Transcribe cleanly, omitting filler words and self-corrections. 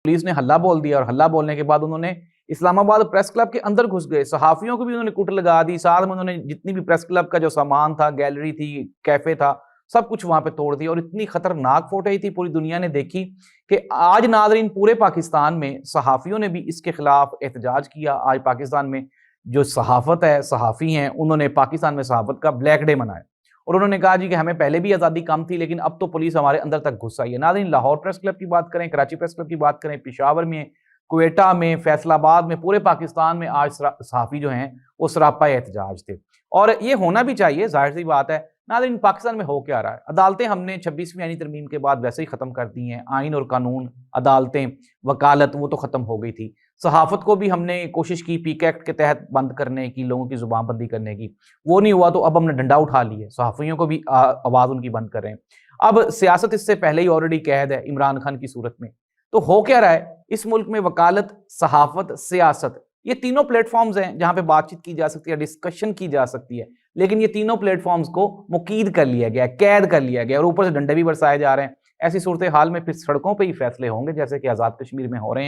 Police نے ہلہ بول دیا، اور ہلہ بولنے کے بعد انہوں نے اسلام آباد پریس کلب کے اندر گھس گئے، صحافیوں کو بھی انہوں نے کوٹ لگا دی، ساتھ میں انہوں نے جتنی بھی پریس کلب کا جو سامان تھا، گیلری تھی، کیفے تھا، سب کچھ وہاں پہ توڑ دیا، اور اتنی خطرناک فوٹیج تھی، پوری دنیا نے دیکھی کہ آج ناظرین پورے پاکستان میں صحافیوں نے بھی اس کے خلاف احتجاج کیا۔ آج پاکستان میں جو صحافت ہے، صحافی ہیں، انہوں نے پاکستان میں صحافت کا بلیک ڈے منایا، اور انہوں نے کہا جی کہ ہمیں پہلے بھی آزادی کم تھی لیکن اب تو پولیس ہمارے اندر تک گھس آئی ہے۔ ناظرین لاہور پریس کلب کی بات کریں، کراچی پریس کلب کی بات کریں، پشاور میں، کوئٹہ میں، فیصل آباد میں، پورے پاکستان میں آج صحافی جو ہیں وہ سراپا احتجاج تھے، اور یہ ہونا بھی چاہیے، ظاہر سی بات ہے۔ ناظرین پاکستان میں ہو کیا رہا ہے؟ عدالتیں ہم نے 26ویں آئینی ترمیم کے بعد ویسے ہی ختم کر دی ہیں، آئین اور قانون، عدالتیں، وکالت، وہ تو ختم ہو گئی تھی۔ صحافت کو بھی ہم نے کوشش کی پی کے ایکٹ کے تحت بند کرنے کی، لوگوں کی زبان بندی کرنے کی، وہ نہیں ہوا، تو اب ہم نے ڈنڈا اٹھا لی ہے، صحافیوں کو بھی آواز ان کی بند کر رہے ہیں۔ اب سیاست اس سے پہلے ہی آلریڈی قید ہے عمران خان کی صورت میں۔ تو ہو کیا رہا ہے اس ملک میں؟ وکالت، صحافت، سیاست، یہ تینوں پلیٹ فارمز ہیں جہاں پہ بات چیت کی جا سکتی ہے، ڈسکشن کی جا سکتی ہے، لیکن یہ تینوں پلیٹ فارمز کو مقید کر لیا گیا ہے، قید کر لیا گیا، اور اوپر سے ڈنڈے بھی برسائے جا رہے ہیں۔ ایسی صورتحال میں پھر سڑکوں پہ ہی فیصلے ہوں گے جیسے کہ آزاد کشمیر میں ہو رہے ہیں۔